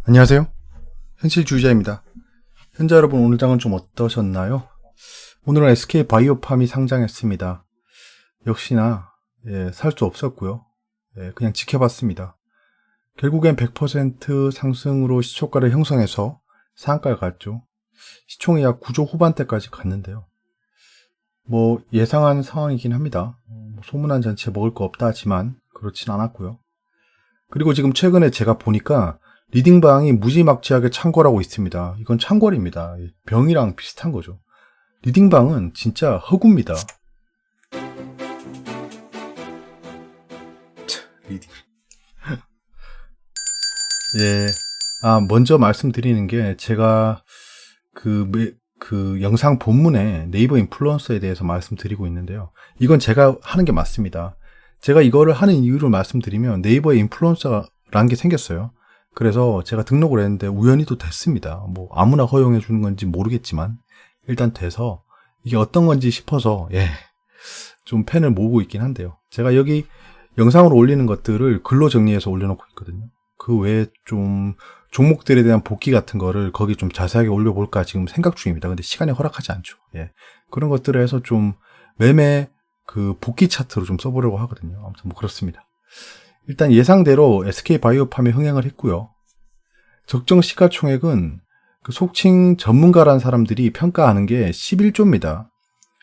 안녕하세요. 현실주의자입니다. 현재 여러분 오늘 장은 좀 어떠셨나요? 오늘은 SK바이오팜이 상장했습니다. 역시나 살 수 없었고요. 그냥 지켜봤습니다. 결국엔 100% 상승으로 시초가를 형성해서 상한가를 갔죠. 시총이 약 9조 후반대까지 갔는데요. 뭐 예상한 상황이긴 합니다. 소문난 잔치에 먹을 거 없다 하지만 그렇진 않았고요. 그리고 지금 최근에 제가 보니까 리딩방이 무지막지하게 창궐하고 있습니다. 이건 창궐입니다. 병이랑 비슷한 거죠. 리딩방은 진짜 허구입니다. 리딩. 먼저 말씀드리는 게 제가 그 영상 본문에 네이버 인플루언서에 대해서 말씀드리고 있는데요. 이건 제가 하는 게 맞습니다. 제가 이거를 하는 이유를 말씀드리면 네이버에 인플루언서라는 게 생겼어요. 그래서 제가 등록을 했는데 우연히도 됐습니다. 뭐 아무나 허용해 주는 건지 모르겠지만 일단 돼서 이게 어떤 건지 싶어서 좀 팬을 모으고 있긴 한데요. 제가 여기 영상으로 올리는 것들을 글로 정리해서 올려놓고 있거든요. 그 외에 좀 종목들에 대한 복귀 같은 거를 거기 좀 자세하게 올려볼까 지금 생각 중입니다. 근데 시간이 허락하지 않죠. 그런 것들을 해서 좀 매매 그 복귀 차트로 좀 써보려고 하거든요. 아무튼 뭐 그렇습니다. 일단 예상대로 SK바이오팜이 흥행을 했고요. 적정 시가총액은 그 속칭 전문가라는 사람들이 평가하는 게 11조입니다.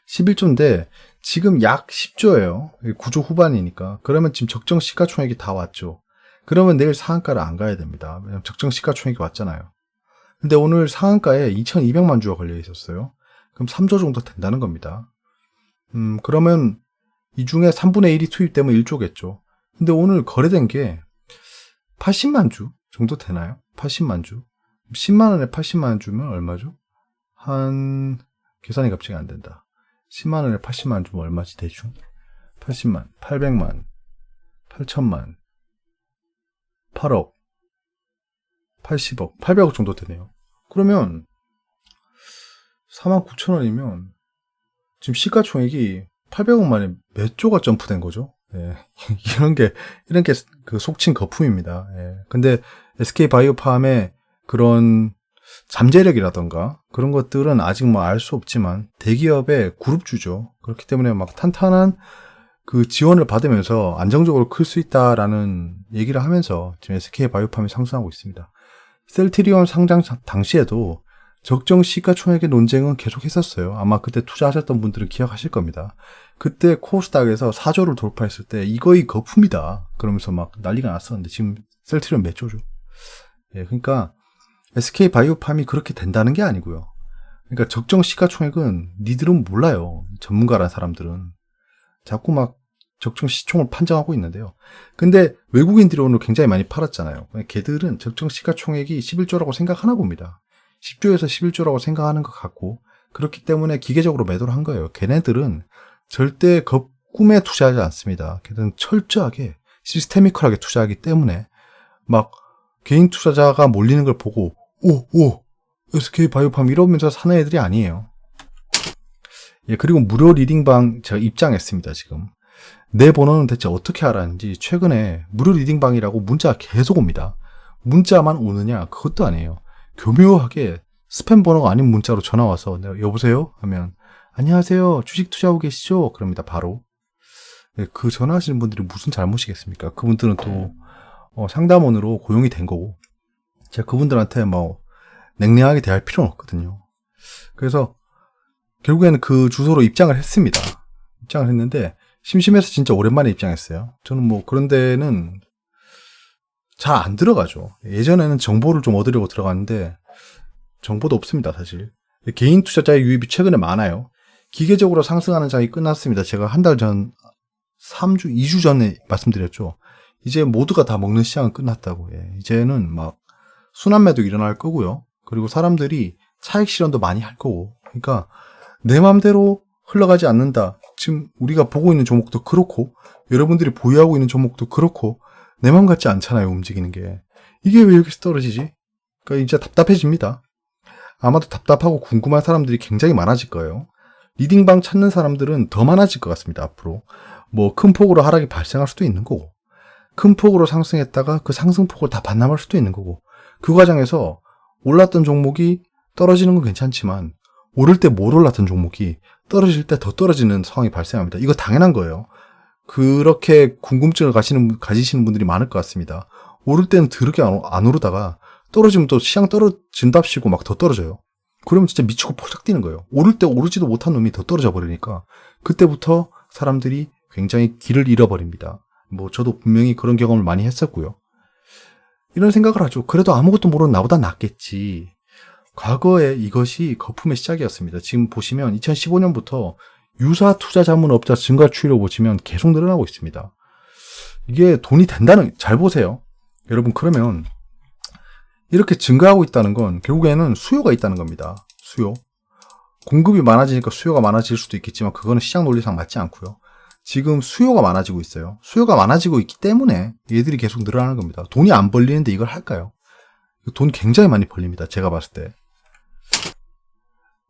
11조인데 지금 약 10조예요. 9조 후반이니까. 그러면 지금 적정 시가총액이 다 왔죠. 그러면 내일 상한가를 안 가야 됩니다. 왜냐면 적정 시가총액이 왔잖아요. 근데 오늘 상한가에 2200만 주가 걸려 있었어요. 그럼 3조 정도 된다는 겁니다. 그러면 이 중에 3분의 1이 투입되면 1조겠죠. 근데 오늘 거래된 게 80만 주 정도 되나요? 80만 주. 10만 원에 80만 주면 얼마죠? 계산이 갑자기 안 된다. 10만 원에 80만 주면 얼마지 대충? 80만, 800만, 8천만, 8억, 80억, 800억 정도 되네요. 그러면 49,000원이면 지금 시가총액이 800억 만에 몇 조가 점프된 거죠? 이런 게 그 속칭 거품입니다. 근데 SK바이오팜의 그런 잠재력이라던가 그런 것들은 아직 뭐 알 수 없지만 대기업의 그룹주죠. 그렇기 때문에 막 탄탄한 그 지원을 받으면서 안정적으로 클 수 있다라는 얘기를 하면서 지금 SK바이오팜이 상승하고 있습니다. 셀트리온 상장 당시에도 적정 시가총액의 논쟁은 계속 했었어요. 아마 그때 투자하셨던 분들은 기억하실 겁니다. 그때 코스닥에서 4조를 돌파했을 때 이거의 거품이다 그러면서 막 난리가 났었는데 지금 셀트리온 몇 조죠? 그러니까 SK바이오팜이 그렇게 된다는 게 아니고요. 그러니까 적정 시가총액은 니들은 몰라요. 전문가라는 사람들은. 자꾸 막 적정 시총을 판정하고 있는데요. 근데 외국인들이 오늘 굉장히 많이 팔았잖아요. 걔들은 적정 시가총액이 11조라고 생각하나 봅니다. 10조에서 11조라고 생각하는 것 같고 그렇기 때문에 기계적으로 매도를 한 거예요. 걔네들은 절대 꿈에 투자하지 않습니다. 걔들은 철저하게 시스테미컬하게 투자하기 때문에 막 개인 투자자가 몰리는 걸 보고 SK바이오팜 이러면서 사는 애들이 아니에요. 그리고 무료 리딩방 제가 입장했습니다. 지금 내 번호는 대체 어떻게 알았는지 최근에 무료 리딩방이라고 문자가 계속 옵니다. 문자만 오느냐 그것도 아니에요. 교묘하게 스팸 번호가 아닌 문자로 전화 와서 내가 여보세요? 하면 안녕하세요. 주식 투자하고 계시죠? 그럽니다. 바로. 그 전화하시는 분들이 무슨 잘못이겠습니까? 그분들은 또 상담원으로 고용이 된 거고 제가 그분들한테 뭐 냉랭하게 대할 필요는 없거든요. 그래서 결국에는 그 주소로 입장을 했습니다. 입장을 했는데 심심해서 진짜 오랜만에 입장했어요. 저는 뭐 그런 데는 잘 안 들어가죠. 예전에는 정보를 좀 얻으려고 들어갔는데 정보도 없습니다, 사실. 개인 투자자의 유입이 최근에 많아요. 기계적으로 상승하는 장이 끝났습니다. 제가 한 달 전, 2주 전에 말씀드렸죠. 이제 모두가 다 먹는 시장은 끝났다고. 이제는 막 순환매도 일어날 거고요. 그리고 사람들이 차익 실현도 많이 할 거고. 그러니까 내 맘대로 흘러가지 않는다. 지금 우리가 보고 있는 종목도 그렇고 여러분들이 보유하고 있는 종목도 그렇고 내 맘 같지 않잖아요. 움직이는 게. 이게 왜 여기서 떨어지지? 그러니까 이제 답답해집니다. 아마도 답답하고 궁금한 사람들이 굉장히 많아질 거예요. 리딩방 찾는 사람들은 더 많아질 것 같습니다. 앞으로. 뭐 큰 폭으로 하락이 발생할 수도 있는 거고 큰 폭으로 상승했다가 그 상승폭을 다 반납할 수도 있는 거고 그 과정에서 올랐던 종목이 떨어지는 건 괜찮지만 오를 때 못 올랐던 종목이 떨어질 때 더 떨어지는 상황이 발생합니다. 이거 당연한 거예요. 그렇게 궁금증을 가지시는 분들이 많을 것 같습니다. 오를 때는 더럽게 안 오르다가 떨어지면 또 시장 떨어진답시고 막 더 떨어져요. 그러면 진짜 미치고 포착 뛰는 거예요. 오를 때 오르지도 못한 놈이 더 떨어져 버리니까 그때부터 사람들이 굉장히 길을 잃어버립니다. 뭐 저도 분명히 그런 경험을 많이 했었고요. 이런 생각을 하죠. 그래도 아무것도 모르는 나보다 낫겠지. 과거에 이것이 거품의 시작이었습니다. 지금 보시면 2015년부터 유사 투자 자문업자 증가 추이로 보시면 계속 늘어나고 있습니다. 이게 돈이 잘 보세요. 여러분, 그러면 이렇게 증가하고 있다는 건 결국에는 수요가 있다는 겁니다. 수요. 공급이 많아지니까 수요가 많아질 수도 있겠지만 그거는 시장 논리상 맞지 않고요. 지금 수요가 많아지고 있어요. 수요가 많아지고 있기 때문에 얘들이 계속 늘어나는 겁니다. 돈이 안 벌리는데 이걸 할까요? 돈 굉장히 많이 벌립니다. 제가 봤을 때.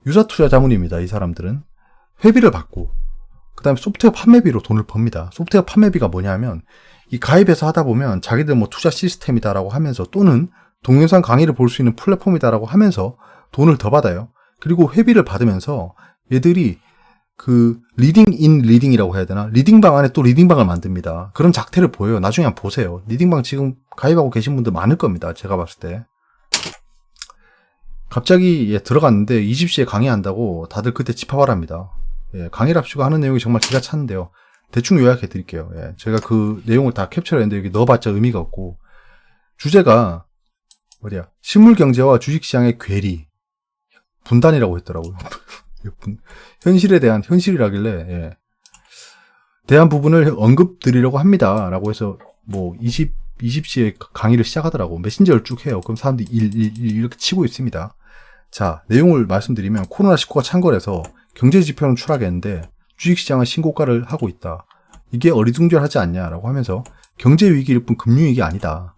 유사 투자 자문입니다. 이 사람들은. 회비를 받고 그 다음에 소프트웨어 판매비로 돈을 법니다. 소프트웨어 판매비가 뭐냐면 이 가입해서 하다 보면 자기들 뭐 투자 시스템이다라고 하면서 또는 동영상 강의를 볼 수 있는 플랫폼이다라고 하면서 돈을 더 받아요. 그리고 회비를 받으면서 얘들이 그 리딩 인 리딩이라고 해야 되나? 리딩방 안에 또 리딩방을 만듭니다. 그런 작태를 보여요. 나중에 한번 보세요. 리딩방 지금 가입하고 계신 분들 많을 겁니다. 제가 봤을 때. 갑자기 들어갔는데 20시에 강의한다고 다들 그때 집합하랍니다. 강의랍시고 하는 내용이 정말 기가 차는데요. 대충 요약해 드릴게요. 제가 그 내용을 다 캡처했는데 여기 넣어봤자 의미가 없고 주제가 실물경제와 주식시장의 괴리 분단이라고 했더라고요. 현실에 대한 현실이라길래 대한 부분을 언급드리려고 합니다. 라고 해서 뭐 20시에 강의를 시작하더라고. 메신저를 쭉 해요. 그럼 사람들이 이렇게 치고 있습니다. 자, 내용을 말씀드리면 코로나19가 창궐해서 경제지표는 추락했는데 주식시장은 신고가를 하고 있다. 이게 어리둥절하지 않냐라고 하면서 경제위기일 뿐 금융위기 아니다.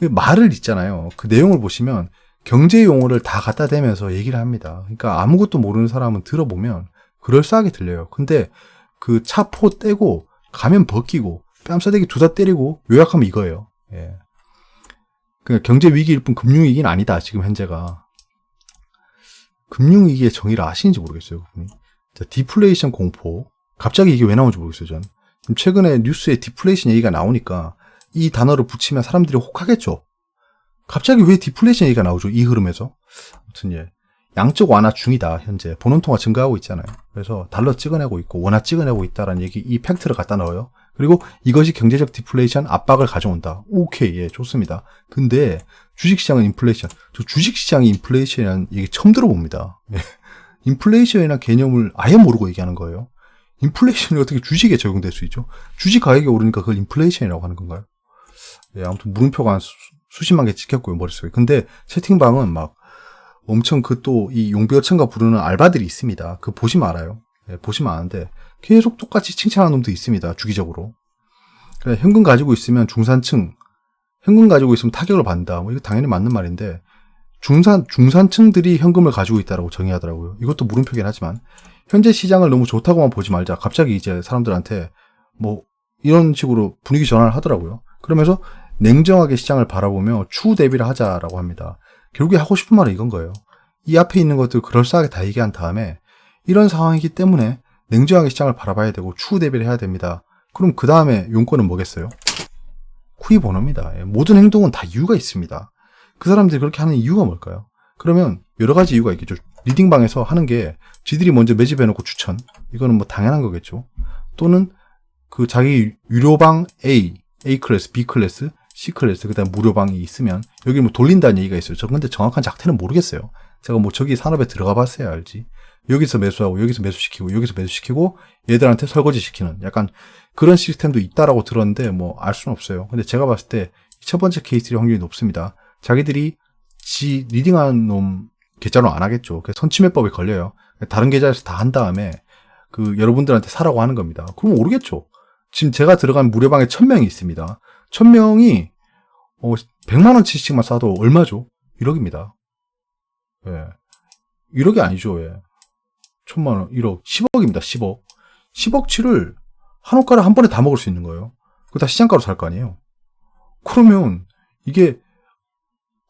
말을 있잖아요. 그 내용을 보시면 경제용어를 다 갖다 대면서 얘기를 합니다. 그러니까 아무것도 모르는 사람은 들어보면 그럴싸하게 들려요. 근데 그 차포 떼고 가면 벗기고 뺨싸대기 두다 때리고 요약하면 이거예요. 그러니까 경제위기일 뿐 금융위기는 아니다. 지금 현재가. 금융위기의 정의를 아시는지 모르겠어요. 자, 디플레이션 공포. 갑자기 이게 왜 나오는지 모르겠어요. 전. 최근에 뉴스에 디플레이션 얘기가 나오니까 이 단어를 붙이면 사람들이 혹하겠죠. 갑자기 왜 디플레이션 얘기가 나오죠? 이 흐름에서. 아무튼 양적 완화 중이다. 현재 본원통화 증가하고 있잖아요. 그래서 달러 찍어내고 있고 원화 찍어내고 있다라는 얘기, 이 팩트를 갖다 넣어요. 그리고 이것이 경제적 디플레이션 압박을 가져온다. 오케이, 좋습니다. 근데 주식시장은 인플레이션. 저 주식시장이 인플레이션이라는 얘기 처음 들어봅니다. 인플레이션이나 개념을 아예 모르고 얘기하는 거예요. 인플레이션이 어떻게 주식에 적용될 수 있죠? 주식 가격이 오르니까 그걸 인플레이션이라고 하는 건가요? 아무튼 물음표가 한 수십만 개 찍혔고요, 머릿속에. 근데 채팅방은 막 엄청 이 용비어천가 부르는 알바들이 있습니다. 그거 보시면 알아요. 보시면 아는데 계속 똑같이 칭찬하는 놈도 있습니다. 주기적으로. 현금 가지고 있으면 중산층, 현금 가지고 있으면 타격을 받는다. 뭐 이거 당연히 맞는 말인데 중산층들이 현금을 가지고 있다라고 정의하더라고요. 이것도 물음표긴 하지만 현재 시장을 너무 좋다고만 보지 말자. 갑자기 이제 사람들한테 뭐 이런 식으로 분위기 전환을 하더라고요. 그러면서 냉정하게 시장을 바라보며 추후 대비를 하자라고 합니다. 결국에 하고 싶은 말은 이건 거예요. 이 앞에 있는 것들 그럴싸하게 다 얘기한 다음에 이런 상황이기 때문에 냉정하게 시장을 바라봐야 되고 추후 대비를 해야 됩니다. 그럼 그 다음에 용건은 뭐겠어요? 쿠이 번호입니다. 모든 행동은 다 이유가 있습니다. 그 사람들이 그렇게 하는 이유가 뭘까요? 그러면 여러 가지 이유가 있겠죠. 리딩방에서 하는 게 지들이 먼저 매집해놓고 추천. 이거는 뭐 당연한 거겠죠. 또는 그 자기 유료방 A 클래스, B 클래스, C 클래스, 그 다음 무료방이 있으면 여기 뭐 돌린다는 얘기가 있어요. 저 근데 정확한 작태는 모르겠어요. 제가 뭐 저기 산업에 들어가 봤어야 알지. 여기서 매수하고 여기서 매수시키고 여기서 매수시키고 얘들한테 설거지 시키는 약간 그런 시스템도 있다라고 들었는데 뭐 알 수는 없어요. 근데 제가 봤을 때 첫 번째 케이스의 확률이 높습니다. 자기들이 리딩하는 놈 계좌로 안 하겠죠. 그래서 선침해법에 걸려요. 다른 계좌에서 다 한 다음에 그 여러분들한테 사라고 하는 겁니다. 그럼 오르겠죠. 지금 제가 들어간 무료방에 1000명이 있습니다. 1000명이 100만원치씩만 싸도 얼마죠? 1억입니다. 1억이 아니죠. 1000만원, 1억, 10억입니다. 10억. 10억치를 한 옷가를 한 번에 다 먹을 수 있는 거예요. 그거 다 시장가로 살 거 아니에요. 그러면 이게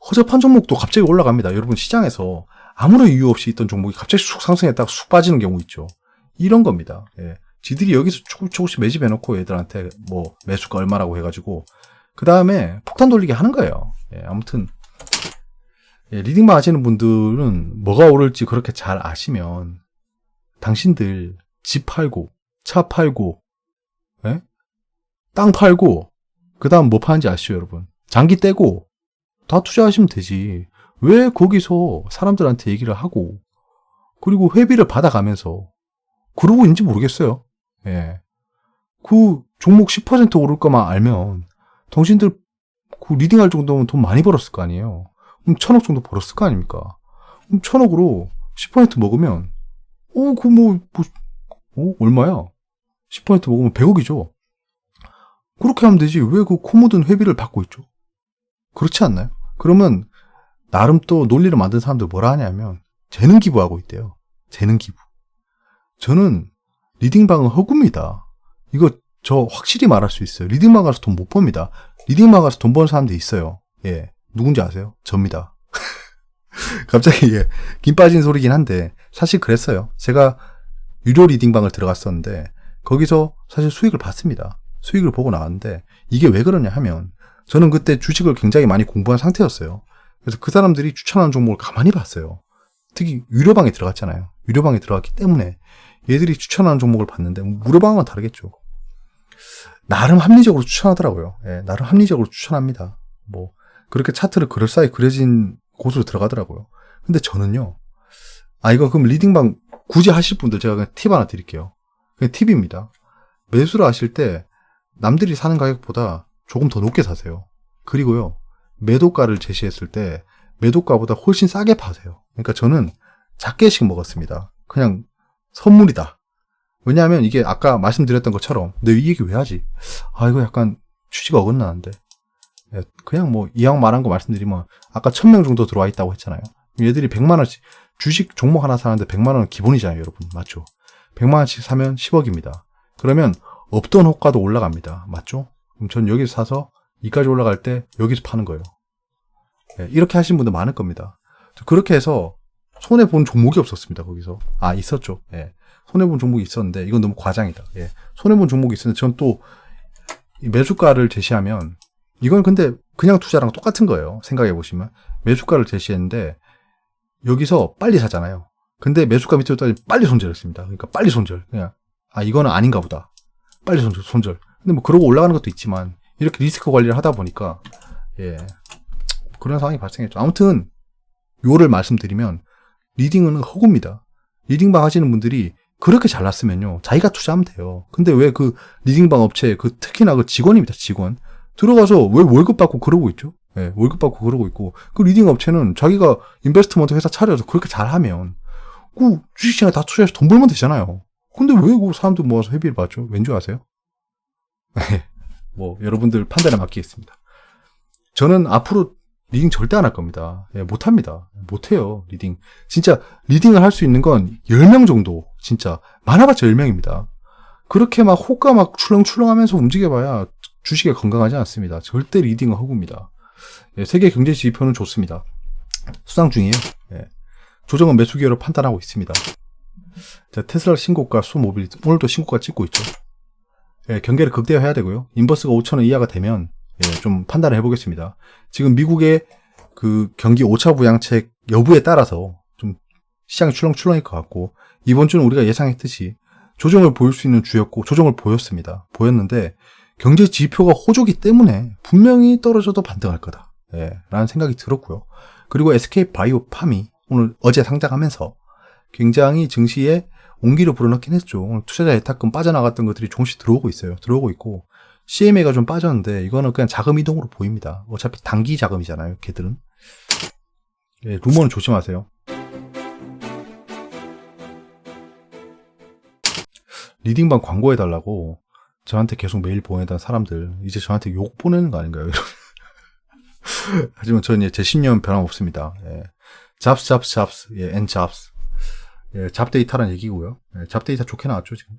허접한 종목도 갑자기 올라갑니다. 여러분 시장에서 아무런 이유 없이 있던 종목이 갑자기 쑥 상승했다가 쑥 빠지는 경우 있죠. 이런 겁니다. 예. 지들이 여기서 조금씩 매집해놓고 얘들한테 뭐 매수가 얼마라고 해가지고 그 다음에 폭탄 돌리게 하는 거예요. 예, 아무튼 예, 리딩방 하시는 분들은 뭐가 오를지 그렇게 잘 아시면 당신들 집 팔고 차 팔고 예? 땅 팔고 그 다음 뭐 파는지 아시죠 여러분? 장기 떼고 다 투자하시면 되지. 왜 거기서 사람들한테 얘기를 하고 그리고 회비를 받아가면서 그러고 있는지 모르겠어요. 예. 그 종목 10% 오를 거만 알면 당신들 그 리딩할 정도면 돈 많이 벌었을 거 아니에요. 그럼 1000억 정도 벌었을 거 아닙니까? 그럼 1000억으로 10% 먹으면 얼마야? 10% 먹으면 100억이죠. 그렇게 하면 되지. 왜 그 코 묻은 회비를 받고 있죠? 그렇지 않나요? 그러면 나름 또 논리를 만든 사람들 뭐라 하냐면 재능 기부하고 있대요. 재능 기부. 저는 리딩방은 허구입니다. 이거 저 확실히 말할 수 있어요. 리딩방 가서 돈 못 법니다. 리딩방 가서 돈 버는 사람들 있어요. 예. 누군지 아세요? 접니다. 갑자기 예, 김 빠진 소리긴 한데 사실 그랬어요. 제가 유료 리딩방을 들어갔었는데 거기서 사실 수익을 봤습니다. 수익을 보고 나왔는데 이게 왜 그러냐 하면 저는 그때 주식을 굉장히 많이 공부한 상태였어요. 그래서 그 사람들이 추천하는 종목을 가만히 봤어요. 특히 유료방에 들어갔잖아요. 유료방에 들어갔기 때문에 얘들이 추천하는 종목을 봤는데 무료방은 다르겠죠. 나름 합리적으로 추천하더라고요. 예, 나름 합리적으로 추천합니다. 뭐 그렇게 차트를 그럴싸하게 그려진 곳으로 들어가더라고요. 근데 저는요. 이거 그럼 리딩방 굳이 하실 분들 제가 그냥 팁 하나 드릴게요. 그냥 팁입니다. 매수를 하실 때 남들이 사는 가격보다 조금 더 높게 사세요. 그리고요. 매도가를 제시했을 때 매도가보다 훨씬 싸게 파세요. 그러니까 저는 작게씩 먹었습니다. 그냥 선물이다. 왜냐하면 이게 아까 말씀드렸던 것처럼 내 이 얘기 왜 하지? 이거 약간 취지가 어긋나는데. 그냥 뭐 이왕 말한 거 말씀드리면 아까 1000명 정도 들어와 있다고 했잖아요. 얘들이 100만원씩 주식 종목 하나 사는데 100만원은 기본이잖아요. 여러분. 맞죠? 100만원씩 사면 10억입니다. 그러면 없던 호가도 올라갑니다. 맞죠? 그럼 전 여기서 사서 이까지 올라갈 때 여기서 파는 거예요. 이렇게 하신 분들 많을 겁니다. 그렇게 해서 손해본 종목이 없었습니다. 거기서. 있었죠. 손해본 종목이 있었는데 이건 너무 과장이다. 손해본 종목이 있었는데 전 또 매수가를 제시하면 이건 근데 그냥 투자랑 똑같은 거예요. 생각해 보시면 매수가를 제시했는데 여기서 빨리 사잖아요. 근데 매수가 밑으로 떨어지면 빨리 손절했습니다. 그러니까 빨리 손절. 그냥 이거는 아닌가 보다. 빨리 손절. 근데 뭐 그러고 올라가는 것도 있지만 이렇게 리스크 관리를 하다 보니까 그런 상황이 발생했죠. 아무튼 요를 말씀드리면 리딩은 허구입니다. 리딩방 하시는 분들이 그렇게 잘났으면요 자기가 투자하면 돼요. 근데 왜 그 리딩방 업체 특히나 그 직원입니다. 직원 들어가서 왜 월급 받고 그러고 있죠? 월급 받고 그러고 있고 그 리딩 업체는 자기가 인베스트먼트 회사 차려서 그렇게 잘하면 그 주식시장에 다 투자해서 돈 벌면 되잖아요. 근데 왜 그 사람들 모아서 회비를 받죠? 왠지 아세요? 뭐 여러분들 판단에 맡기겠습니다. 저는 앞으로 리딩 절대 안 할 겁니다. 못합니다. 못해요, 리딩. 진짜 리딩을 할 수 있는 건 10명 정도. 진짜 많아봤자 10명입니다. 그렇게 막 호가 막 출렁출렁 하면서 움직여봐야 주식에 건강하지 않습니다. 절대 리딩은 허구입니다. 세계 경제 지표는 좋습니다. 수상 중이에요. 조정은 매수 기회로 판단하고 있습니다. 자, 테슬라 신고가 수모빌리티 오늘도 신고가 찍고 있죠. 경계를 극대화해야 되고요. 인버스가 5,000원 이하가 되면 좀 판단을 해보겠습니다. 지금 미국의 그 경기 5차 부양책 여부에 따라서 좀 시장이 출렁출렁일 것 같고 이번 주는 우리가 예상했듯이 조정을 보일 수 있는 주였고 조정을 보였습니다. 보였는데 경제 지표가 호조기 때문에 분명히 떨어져도 반등할 거다. 라는 생각이 들었고요. 그리고 SK 바이오팜이 어제 상장하면서 굉장히 증시에 온기를 불어넣긴 했죠. 오늘 투자자 예탁금 빠져나갔던 것들이 조금씩 들어오고 있어요. 들어오고 있고 CMA가 좀 빠졌는데 이거는 그냥 자금 이동으로 보입니다. 어차피 단기 자금이잖아요. 걔들은. 루머는 조심하세요. 리딩방 광고해달라고 저한테 계속 메일 보내던 사람들 이제 저한테 욕 보내는 거 아닌가요? 하지만 저는 제 신념은 변함없습니다. 잡스 and 잡스. 잡데이터라는 얘기고요. 잡데이터 좋게 나왔죠 지금.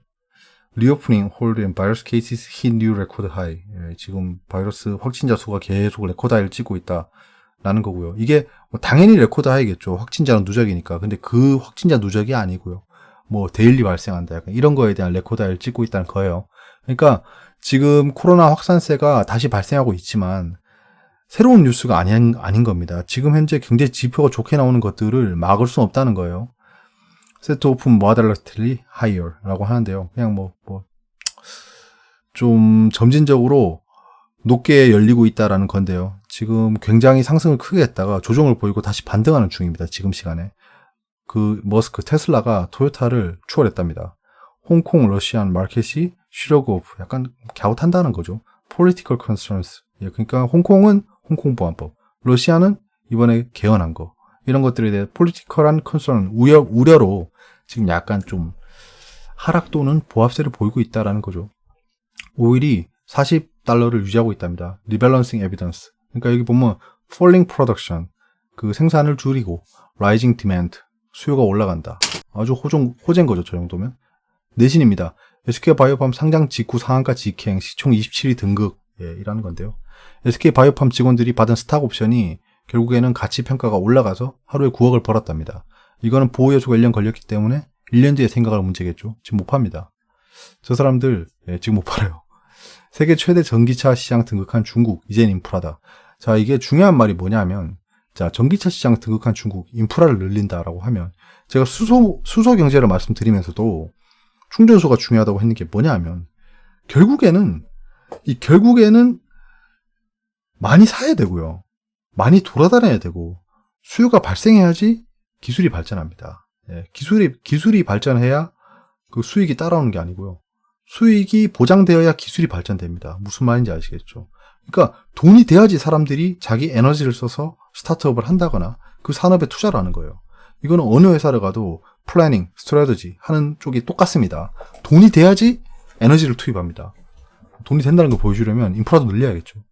리오프닝 홀드 앤 바이러스 케이스스 힛 뉴 레코드 하이. 지금 바이러스 확진자 수가 계속 레코드 하이를 찍고 있다. 라는 거고요. 이게 뭐 당연히 레코드 하이겠죠. 확진자는 누적이니까. 근데 그 확진자 누적이 아니고요. 뭐 데일리 발생한다. 약간 이런 거에 대한 레코드 하이를 찍고 있다는 거예요. 그러니까 지금 코로나 확산세가 다시 발생하고 있지만 새로운 뉴스가 아닌 겁니다. 지금 현재 경제 지표가 좋게 나오는 것들을 막을 수 없다는 거예요. Set open moderately higher 라고 하는데요. 그냥 좀 점진적으로 높게 열리고 있다라는 건데요. 지금 굉장히 상승을 크게 했다가 조정을 보이고 다시 반등하는 중입니다. 지금 시간에. 그 머스크 테슬라가 토요타를 추월했답니다. 홍콩 러시안 마켓이 쉬려고 약간 갸웃한다는 거죠. Political concerns. 예, 그러니까 홍콩은 홍콩보안법, 러시아는 이번에 개헌한 거, 이런 것들에 대해 political한 concern, 우려로 지금 약간 좀 하락 또는 보합세를 보이고 있다라는 거죠. 오일이 $40를 유지하고 있답니다. Rebalancing evidence. 그러니까 여기 보면 falling production, 그 생산을 줄이고 rising demand, 수요가 올라간다. 아주 호재인 거죠. 저 정도면. 내신입니다. SK바이오팜 상장 직후 상한가 직행, 시총 27위 등극, 예, 이라는 건데요. SK바이오팜 직원들이 받은 스탁 옵션이 결국에는 가치 평가가 올라가서 하루에 9억을 벌었답니다. 이거는 보호 요소가 1년 걸렸기 때문에 1년 뒤에 생각할 문제겠죠. 지금 못 팝니다. 저 사람들, 예, 지금 못 팔아요. 세계 최대 전기차 시장 등극한 중국, 이젠 인프라다. 자, 이게 중요한 말이 뭐냐면, 자, 전기차 시장 등극한 중국, 인프라를 늘린다라고 하면, 제가 수소 경제를 말씀드리면서도 충전소가 중요하다고 했는 게 뭐냐 하면, 결국에는 많이 사야 되고요. 많이 돌아다녀야 되고, 수요가 발생해야지 기술이 발전합니다. 예, 기술이 발전해야 그 수익이 따라오는 게 아니고요. 수익이 보장되어야 기술이 발전됩니다. 무슨 말인지 아시겠죠? 그러니까 돈이 돼야지 사람들이 자기 에너지를 써서 스타트업을 한다거나 그 산업에 투자를 하는 거예요. 이거는 어느 회사를 가도 플래닝, 스트래티지 하는 쪽이 똑같습니다. 돈이 돼야지 에너지를 투입합니다. 돈이 된다는 걸 보여주려면 인프라도 늘려야겠죠.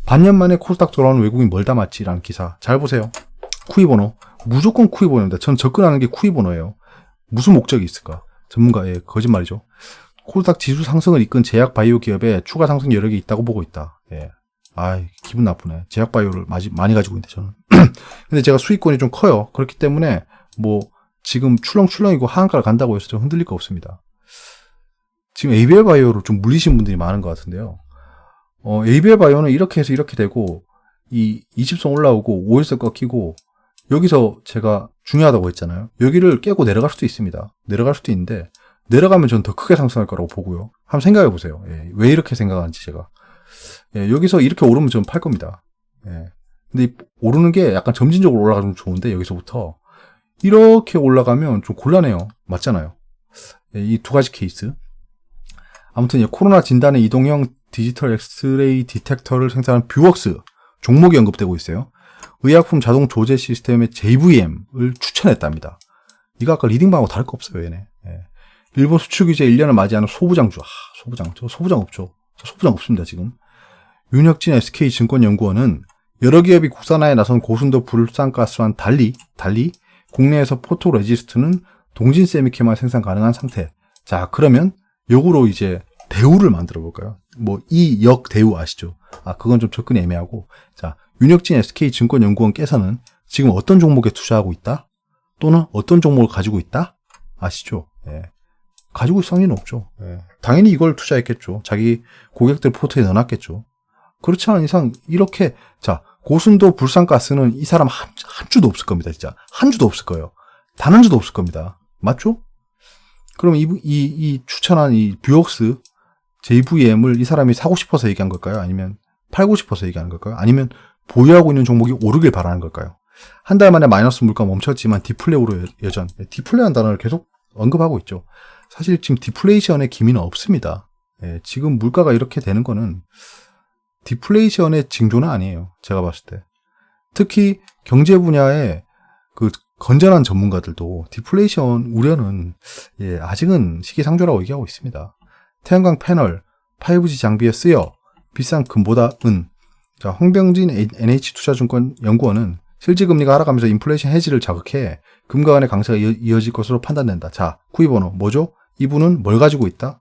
반년 만에 코스닥 돌아오는 외국인 뭘 담았지라는 기사. 잘 보세요. 쿠이번호. 무조건 쿠이번호입니다. 전 접근하는 게 쿠이번호예요. 무슨 목적이 있을까? 전문가의 거짓말이죠. 코스닥 지수 상승을 이끈 제약 바이오 기업에 추가 상승 여력이 있다고 보고 있다. 예. 아이, 기분 나쁘네. 제약 바이오를 많이 가지고 있는데, 저는. 근데 제가 수익권이 좀 커요. 그렇기 때문에, 지금 출렁출렁이고 하한가를 간다고 해서 좀 흔들릴 거 없습니다. 지금 ABL 바이오로 좀 물리신 분들이 많은 것 같은데요. ABL 바이오는 이렇게 해서 이렇게 되고, 이 20선 올라오고, 5일선 꺾이고, 여기서 제가 중요하다고 했잖아요. 여기를 깨고 내려갈 수도 있습니다. 내려갈 수도 있는데, 내려가면 전 더 크게 상승할 거라고 보고요. 한번 생각해 보세요. 예, 왜 이렇게 생각하는지 제가. 예, 여기서 이렇게 오르면 저는 팔 겁니다. 예. 근데 오르는 게 약간 점진적으로 올라가면 좋은데, 여기서부터. 이렇게 올라가면 좀 곤란해요. 맞잖아요. 예, 이 두 가지 케이스. 아무튼 코로나 진단의 이동형 디지털 엑스레이 디텍터를 생산한 뷰웍스 종목이 언급되고 있어요. 의약품 자동 조제 시스템의 JVM을 추천했답니다. 이거 아까 리딩방하고 다를 거 없어요, 얘네. 예. 일본 수출 규제 1년을 맞이하는 소부장주. 소부장. 저 소부장 없죠. 저 소부장 없습니다, 지금. 윤혁진 SK증권연구원은 여러 기업이 국산화에 나선 고순도 불산가스와는 달리 국내에서 포토레지스트는 동진 세미케만 생산 가능한 상태. 자, 그러면 요거로 이제 대우를 만들어 볼까요? 이역 대우 아시죠? 그건 좀 접근이 애매하고. 자, 윤혁진 SK증권연구원께서는 지금 어떤 종목에 투자하고 있다? 또는 어떤 종목을 가지고 있다? 아시죠? 예. 가지고 있을 상관은 없죠. 예. 당연히 이걸 투자했겠죠. 자기 고객들 포트에 넣어놨겠죠. 그렇지 않은 이상 이렇게 자 고순도 불산가스는 이 사람 한 주도 없을 겁니다. 진짜 한 주도 없을 거예요. 단 한 주도 없을 겁니다. 맞죠? 그럼 이 추천한 이 뷰웍스 JVM을 이 사람이 사고 싶어서 얘기한 걸까요? 아니면 팔고 싶어서 얘기하는 걸까요? 아니면 보유하고 있는 종목이 오르길 바라는 걸까요? 한 달 만에 마이너스 물가 멈췄지만 디플레이로 여전. 디플레이한 단어를 계속 언급하고 있죠. 사실 지금 디플레이션의 기미는 없습니다. 예, 지금 물가가 이렇게 되는 거는 디플레이션의 징조는 아니에요. 제가 봤을 때. 특히 경제 분야의 그 건전한 전문가들도 디플레이션 우려는 아직은 시기상조라고 얘기하고 있습니다. 태양광 패널, 5G 장비에 쓰여 비싼 금보다 은. 자, 홍병진 NH투자증권 연구원은 실질금리가 하락하면서 인플레이션 해지를 자극해 금과 은의 강세가 이어질 것으로 판단된다. 자, 구입번호 뭐죠? 이분은 뭘 가지고 있다?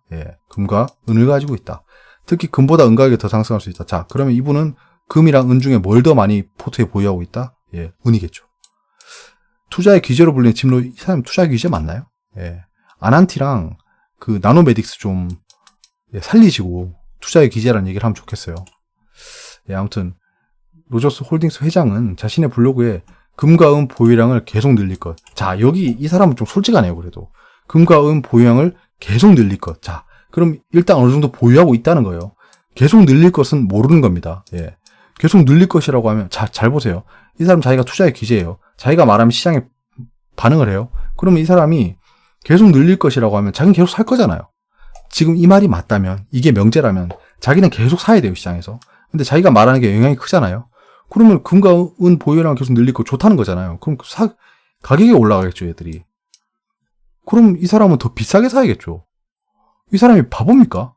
금과 은을 가지고 있다. 특히 금보다 은 가격이 더 상승할 수 있다. 자, 그러면 이분은 금이랑 은 중에 뭘 더 많이 포트에 보유하고 있다? 예, 은이겠죠. 투자의 기재로 불리는 짐로, 이 사람 투자의 기재 맞나요? 예. 아난티랑 그 나노메딕스 좀 살리시고 투자의 기재라는 얘기를 하면 좋겠어요. 예, 아무튼 로저스 홀딩스 회장은 자신의 블로그에 금과 은 보유량을 계속 늘릴 것. 자, 여기 이 사람은 좀 솔직하네요. 그래도 금과 은 보유량을 계속 늘릴 것. 자, 그럼 일단 어느 정도 보유하고 있다는 거예요. 계속 늘릴 것은 모르는 겁니다. 예. 계속 늘릴 것이라고 하면, 자, 잘 보세요. 이 사람 자기가 투자의 기재예요. 자기가 말하면 시장에 반응을 해요. 그러면 이 사람이 계속 늘릴 것이라고 하면 자기는 계속 살 거잖아요. 지금 이 말이 맞다면, 이게 명제라면 자기는 계속 사야 돼요, 시장에서. 근데 자기가 말하는 게 영향이 크잖아요. 그러면 금과 은 보유량 계속 늘릴 거 좋다는 거잖아요. 그럼 가격이 올라가겠죠, 얘들이. 그럼 이 사람은 더 비싸게 사야겠죠. 이 사람이 바보입니까?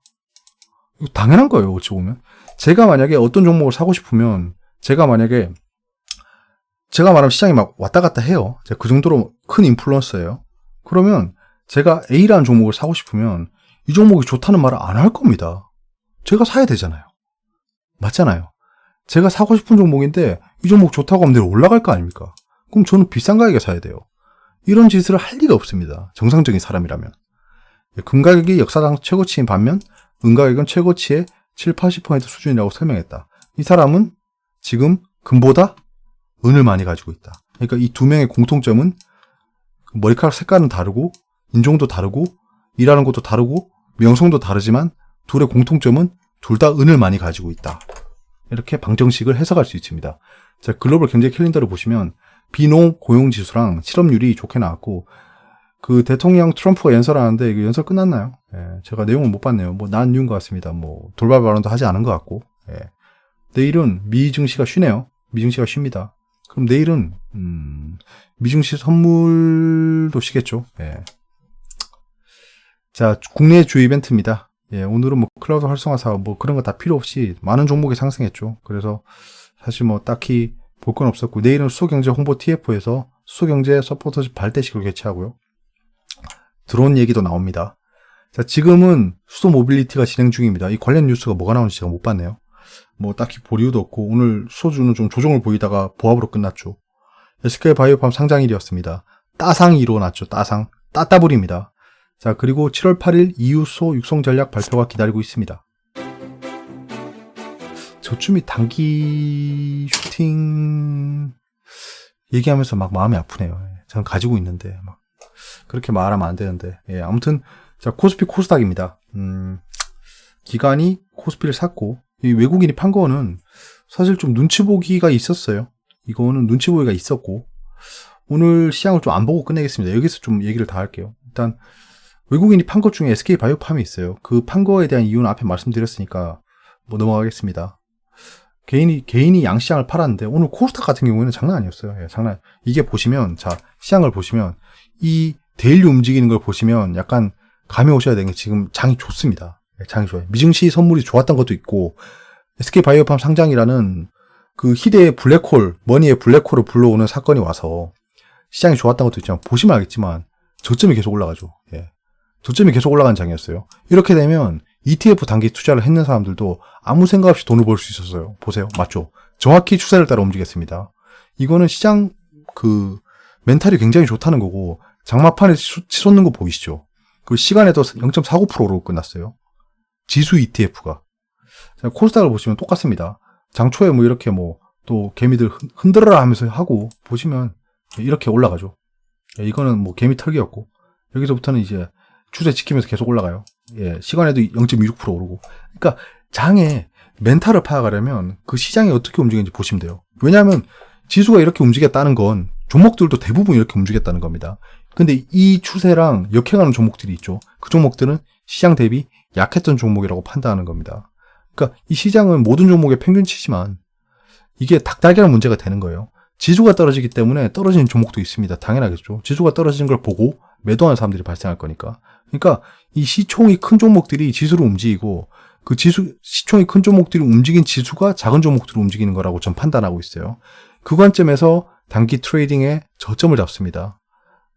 이거 당연한 거예요, 어찌 보면. 제가 만약에 어떤 종목을 사고 싶으면, 제가 말하면 시장이 막 왔다 갔다 해요. 제가 그 정도로 큰 인플루언서예요. 그러면 제가 A라는 종목을 사고 싶으면 이 종목이 좋다는 말을 안 할 겁니다. 제가 사야 되잖아요. 맞잖아요. 제가 사고 싶은 종목인데 이 종목 좋다고 하면 내일 올라갈 거 아닙니까? 그럼 저는 비싼 가격에 사야 돼요. 이런 짓을 할 리가 없습니다. 정상적인 사람이라면. 금 가격이 역사상 최고치인 반면 은 가격은 최고치의 7-80% 수준이라고 설명했다. 이 사람은 지금 금보다 은을 많이 가지고 있다. 그러니까 이 두 명의 공통점은 머리카락 색깔은 다르고 인종도 다르고 일하는 것도 다르고 명성도 다르지만 둘의 공통점은 둘 다 은을 많이 가지고 있다. 이렇게 방정식을 해석할 수 있습니다. 자, 글로벌 경제 캘린더를 보시면 비농 고용지수랑 실업률이 좋게 나왔고 그 대통령 트럼프가 연설하는데 이거 연설 끝났나요? 예, 제가 내용을 못 봤네요. 뭐 난 이유인 것 같습니다. 뭐 돌발 발언도 하지 않은 것 같고 예. 내일은 미 증시가 쉬네요. 미 증시가 쉽니다. 그럼 내일은 미 증시 선물도 쉬겠죠. 예. 자, 국내 주요 이벤트입니다. 예, 오늘은 뭐 클라우드 활성화 사업 뭐 그런 거 다 필요 없이 많은 종목이 상승했죠. 그래서 사실 뭐 딱히 볼 건 없었고 내일은 수소경제 홍보 TF에서 수소경제 서포터십 발대식을 개최하고요. 드론 얘기도 나옵니다. 자, 지금은 수소 모빌리티가 진행 중입니다. 이 관련 뉴스가 뭐가 나오는지 제가 못 봤네요. 뭐 딱히 볼 이유도 없고 오늘 수소주는 좀 조정을 보이다가 보합으로 끝났죠. SK바이오팜 상장일이었습니다. 따상이 일어났죠. 따따블입니다. 자, 그리고 7월 8일 이유소 육성 전략 발표가 기다리고 있습니다. 저쯤이 단기 슈팅 얘기하면서 막 마음이 아프네요. 저는 가지고 있는데 막 그렇게 말하면 안 되는데. 예, 아무튼 자, 코스피 코스닥입니다. 기관이 코스피를 샀고 이 외국인이 판 거는 사실 좀 눈치 보기가 있었어요. 이거는 눈치 보기가 있었고 오늘 시장을 좀 안 보고 끝내겠습니다. 여기서 좀 얘기를 다 할게요. 일단 외국인이 판 것 중에 SK바이오팜이 있어요. 그 판 거에 대한 이유는 앞에 말씀드렸으니까 뭐 넘어가겠습니다. 개인이 양시장을 팔았는데 오늘 코스닥 같은 경우에는 장난 아니었어요. 예, 이게 보시면 자, 시장을 보시면 이 데일리 움직이는 걸 보시면 약간 감이 오셔야 되는 게 지금 장이 좋습니다. 예, 장이 좋아요. 미증시 선물이 좋았던 것도 있고 SK바이오팜 상장이라는 그 희대의 블랙홀, 머니의 블랙홀을 불러오는 사건이 와서 시장이 좋았던 것도 있지만 보시면 알겠지만 저점이 계속 올라가죠. 예. 저점이 계속 올라간 장이었어요. 이렇게 되면 ETF 단기 투자를 했는 사람들도 아무 생각 없이 돈을 벌 수 있었어요. 보세요. 맞죠? 정확히 추세를 따라 움직였습니다. 이거는 시장 그 멘탈이 굉장히 좋다는 거고 장마판에 치솟는 거 보이시죠? 그 시간에도 0.49%로 끝났어요. 지수 ETF가. 코스닥을 보시면 똑같습니다. 장초에 뭐 이렇게 뭐 또 개미들 흔들어라 하면서 하고 보시면 이렇게 올라가죠. 이거는 뭐 개미 털기였고 여기서부터는 이제 추세 지키면서 계속 올라가요. 예, 시간에도 0.26% 오르고. 그러니까 장에 멘탈을 파악하려면 그 시장이 어떻게 움직이는지 보시면 돼요. 왜냐하면 지수가 이렇게 움직였다는 건 종목들도 대부분 이렇게 움직였다는 겁니다. 근데 이 추세랑 역행하는 종목들이 있죠. 그 종목들은 시장 대비 약했던 종목이라고 판단하는 겁니다. 그러니까 이 시장은 모든 종목의 평균치지만 이게 닭달걀 문제가 되는 거예요. 지수가 떨어지기 때문에 떨어지는 종목도 있습니다. 당연하겠죠. 지수가 떨어지는 걸 보고 매도하는 사람들이 발생할 거니까. 그러니까 이 시총이 큰 종목들이 지수를 움직이고 그 시총이 큰 종목들이 움직인 지수가 작은 종목들을 움직이는 거라고 전 판단하고 있어요. 그 관점에서 단기 트레이딩에 저점을 잡습니다.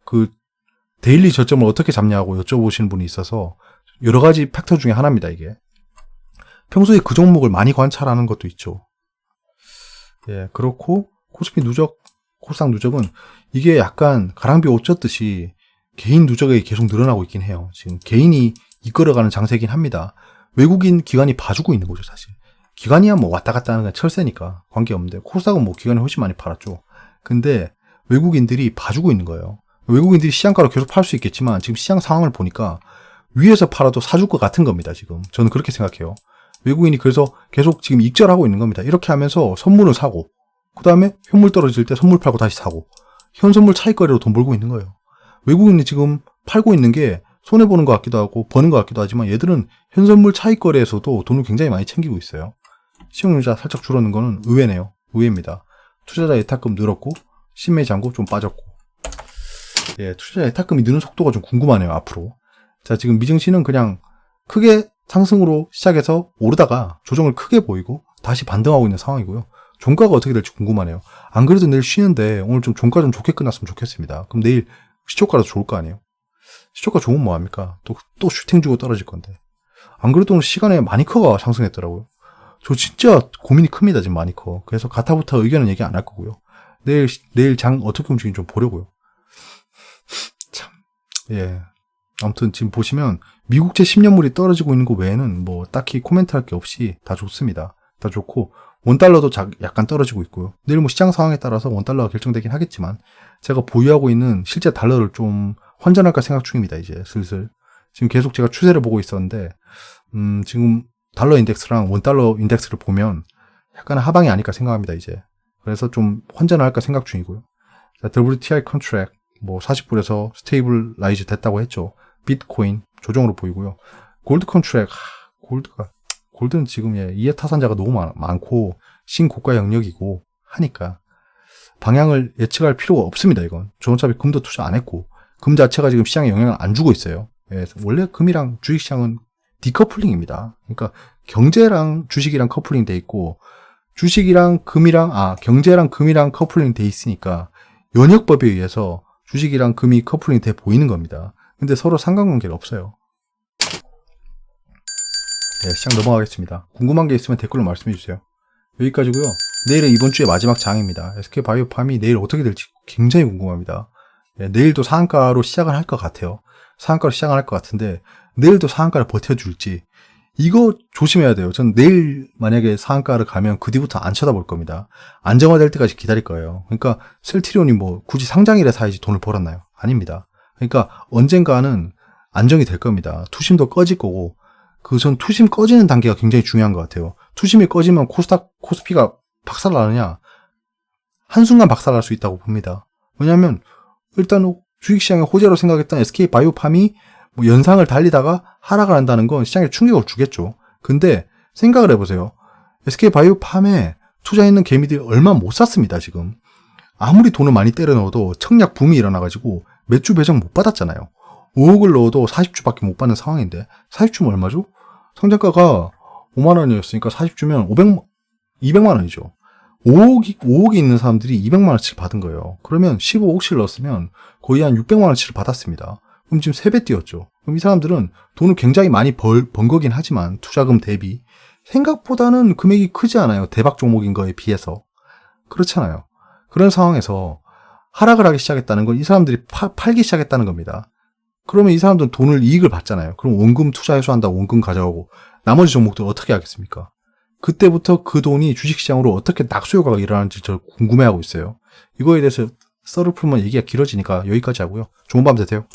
그 데일리 저점을 어떻게 잡냐고 여쭤보시는 분이 있어서 여러 가지 팩터 중에 하나입니다, 이게. 평소에 그 종목을 많이 관찰하는 것도 있죠. 예, 그렇고 코스피 누적, 코스닥 누적은 이게 약간 가랑비 옷 젖듯이 개인 누적이 계속 늘어나고 있긴 해요. 지금 개인이 이끌어가는 장세긴 합니다. 외국인 기관이 봐주고 있는 거죠, 사실. 기관이야 뭐 왔다 갔다 하는 건 철새니까 관계없는데, 코스닥은 뭐 기관이 훨씬 많이 팔았죠. 근데 외국인들이 봐주고 있는 거예요. 외국인들이 시장가로 계속 팔 수 있겠지만 지금 시장 상황을 보니까 위에서 팔아도 사줄 것 같은 겁니다, 지금. 저는 그렇게 생각해요. 외국인이 그래서 계속 지금 익절하고 있는 겁니다. 이렇게 하면서 선물을 사고, 그 다음에 현물 떨어질 때 선물 팔고 다시 사고, 현선물 차익거래로 돈 벌고 있는 거예요. 외국인이 지금 팔고 있는 게 손해보는 것 같기도 하고 버는 것 같기도 하지만, 얘들은 현선물 차익거래에서도 돈을 굉장히 많이 챙기고 있어요. 시용유자 살짝 줄어든 거는 의외네요. 의외입니다. 투자자 예탁금 늘었고 신매 잔고 좀 빠졌고. 예, 투자자 예탁금이 느는 속도가 좀 궁금하네요, 앞으로. 자, 지금 미증시는 그냥 크게 상승으로 시작해서 오르다가 조정을 크게 보이고 다시 반등하고 있는 상황이고요. 종가가 어떻게 될지 궁금하네요. 안 그래도 내일 쉬는데 오늘 좀 종가 좀 좋게 끝났으면 좋겠습니다. 그럼 내일 시초가라도 좋을 거 아니에요? 시초가 좋으면 뭐합니까? 또 슈팅 주고 떨어질 건데. 안 그래도 오늘 시간에 마니커가 상승했더라고요. 저 진짜 고민이 큽니다, 지금 마니커. 그래서 가타부터 의견은 얘기 안 할 거고요. 내일 장 어떻게 움직이는지 좀 보려고요. 참, 예. 아무튼 지금 보시면 미국채 10년물이 떨어지고 있는 거 외에는 뭐 딱히 코멘트 할 게 없이 다 좋습니다. 다 좋고, 원달러도 약간 떨어지고 있고요. 내일 뭐 시장 상황에 따라서 원달러가 결정되긴 하겠지만, 제가 보유하고 있는 실제 달러를 좀 환전할까 생각 중입니다, 이제 슬슬. 지금 계속 제가 추세를 보고 있었는데, 지금 달러 인덱스랑 원달러 인덱스를 보면 약간 하방이 아닐까 생각합니다, 이제. 그래서 좀 환전을 할까 생각 중이고요. 자, WTI 컨트랙 뭐 40불에서 스테이블라이즈 됐다고 했죠. 비트코인 조정으로 보이고요. 골드 컨트랙, 골드는 지금 이해 타산자가 너무 많고 신고가 영역이고 하니까 방향을 예측할 필요가 없습니다, 이건. 저 어차피 금도 투자 안 했고, 금 자체가 지금 시장에 영향을 안 주고 있어요. 예, 원래 금이랑 주식시장은 디커플링입니다. 그러니까 경제랑 주식이랑 커플링 돼 있고, 경제랑 금이랑 커플링 돼 있으니까 연역법에 의해서 주식이랑 금이 커플링 돼 보이는 겁니다. 근데 서로 상관관계가 없어요. 네, 시장 넘어가겠습니다. 궁금한 게 있으면 댓글로 말씀해 주세요. 여기까지고요. 내일은 이번 주의 마지막 장입니다. SK바이오팜이 내일 어떻게 될지 굉장히 궁금합니다. 네, 내일도 상한가로 시작을 할 것 같아요. 상한가로 시작을 할 것 같은데 내일도 상한가를 버텨줄지, 이거 조심해야 돼요. 전 내일 만약에 상한가를 가면 그 뒤부터 안 쳐다볼 겁니다. 안정화될 때까지 기다릴 거예요. 그러니까 셀트리온이 뭐 굳이 상장일에 사야지 돈을 벌었나요? 아닙니다. 그러니까 언젠가는 안정이 될 겁니다. 투심도 꺼질 거고, 전 투심 꺼지는 단계가 굉장히 중요한 것 같아요. 투심이 꺼지면 코스피가 박살나느냐? 한순간 박살날 수 있다고 봅니다. 왜냐하면 일단 주식시장의 호재로 생각했던 SK바이오팜이 뭐 연상을 달리다가 하락을 한다는 건 시장에 충격을 주겠죠. 근데 생각을 해보세요. SK바이오팜에 투자했는 개미들이 얼마 못 샀습니다, 지금. 아무리 돈을 많이 때려 넣어도 청약 붐이 일어나가지고 매주 배정 못 받았잖아요. 5억을 넣어도 40주밖에 못 받는 상황인데, 40주면 얼마죠? 상장가가 5만 원이었으니까 40주면 200만 원이죠. 5억이 있는 사람들이 200만 원치를 받은 거예요. 그러면 15억씩 넣었으면 거의 한 600만 원치를 받았습니다. 그럼 지금 3배 뛰었죠. 그럼 이 사람들은 돈을 굉장히 많이 번 거긴 하지만 투자금 대비 생각보다는 금액이 크지 않아요. 대박 종목인 거에 비해서. 그렇잖아요. 그런 상황에서 하락을 하기 시작했다는 건 이 사람들이 팔기 시작했다는 겁니다. 그러면 이 사람들은 돈을 이익을 받잖아요. 그럼 원금 투자 해소한다고 원금 가져가고 나머지 종목들 어떻게 하겠습니까? 그때부터 그 돈이 주식시장으로 어떻게 낙수효과가 일어나는지 저 궁금해하고 있어요. 이거에 대해서 썰을 풀면 얘기가 길어지니까 여기까지 하고요. 좋은 밤 되세요.